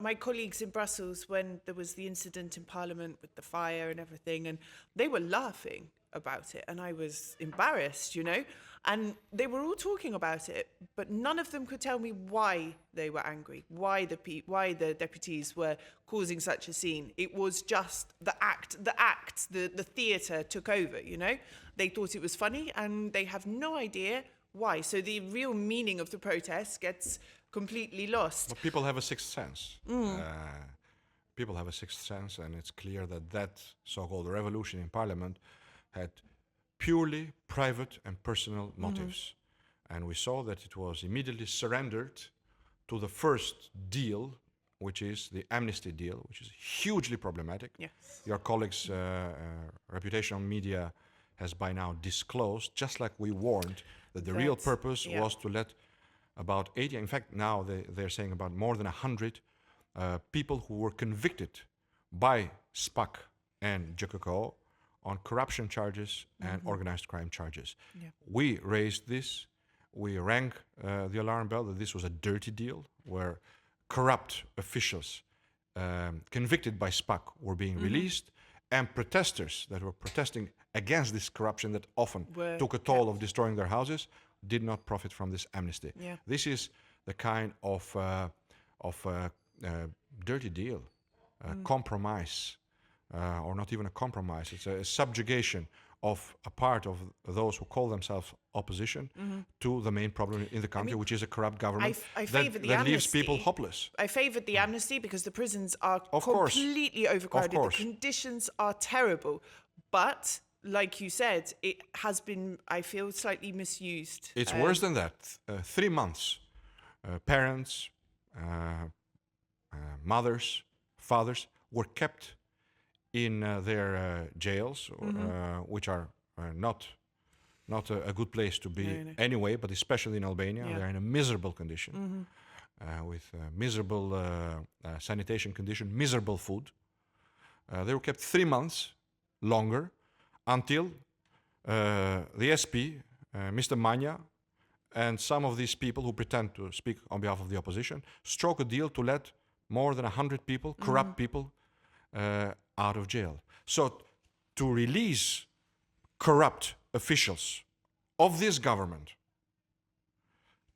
my colleagues in Brussels when there was the incident in Parliament with the fire and everything, and they were laughing about it, and I was embarrassed, you know, and they were all talking about it, but none of them could tell me why they were angry, why the deputies were causing such a scene. It was just the theatre took over, you know. They thought it was funny, and they have no idea why. So the real meaning of the protest gets completely lost. But people have a sixth sense. People have a sixth sense, and it's clear that that so-called revolution in Parliament had purely private and personal motives. And we saw that it was immediately surrendered to the first deal, which is the amnesty deal, which is hugely problematic. Yes. Your colleague's reputation on media has by now disclosed, just like we warned, that the real purpose was to let about 80, in fact now they're saying about more than 100 people who were convicted by SPAC and JKO on corruption charges and organized crime charges. Yeah. We raised this, we rang the alarm bell that this was a dirty deal where corrupt officials convicted by SPAC were being released, and protesters that were protesting against this corruption that often took a toll of destroying their houses did not profit from this amnesty. Yeah. This is the kind of dirty deal, compromise, or not even a compromise. It's a subjugation of a part of those who call themselves opposition to the main problem in the country, which is a corrupt government that leaves people hopeless. I favoured the amnesty because the prisons are completely overcrowded. The conditions are terrible. But, like you said, it has been, I feel, slightly misused. It's worse than that. 3 months. Parents, mothers, fathers were kept in their jails, which are not a good place to be anyway, but especially in Albania. They're in a miserable condition, with miserable sanitation condition, miserable food. They were kept 3 months longer until the SP, Mr. Manya, and some of these people who pretend to speak on behalf of the opposition struck a deal to let more than 100 people, corrupt people, out of jail. So to release corrupt officials of this government,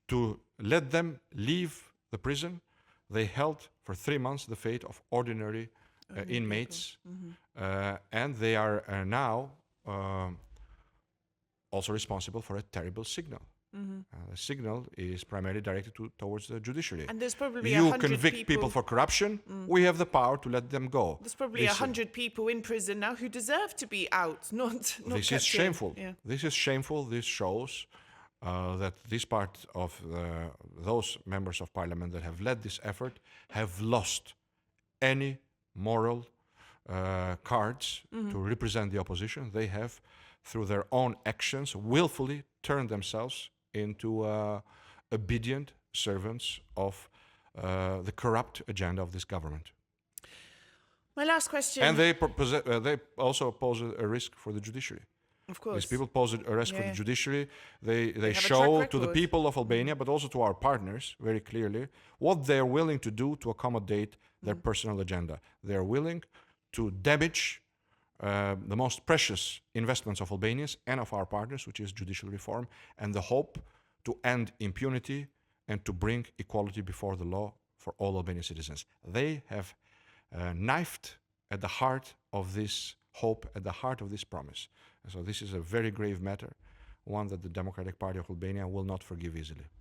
to let them leave the prison, they held for 3 months the fate of ordinary inmates, and they are now also responsible for a terrible signal. The signal is primarily directed towards the judiciary. And there's probably you convict people for corruption, we have the power to let them go. There's probably 100 people in prison now who deserve to be out, not This is shameful. Yeah. This is shameful. This shows that this part of those members of parliament that have led this effort have lost any moral cards to represent the opposition. They have, through their own actions, willfully turned themselves into obedient servants of the corrupt agenda of this government. My last question. And they also pose a risk for the judiciary. Of course. These people pose a risk for the judiciary. They show to the people of Albania, but also to our partners, very clearly, what they're willing to do to accommodate their personal agenda. They're willing to damage the most precious investments of Albanians and of our partners, which is judicial reform, and the hope to end impunity and to bring equality before the law for all Albanian citizens. They have knifed at the heart of this hope, at the heart of this promise. And so this is a very grave matter, one that the Democratic Party of Albania will not forgive easily.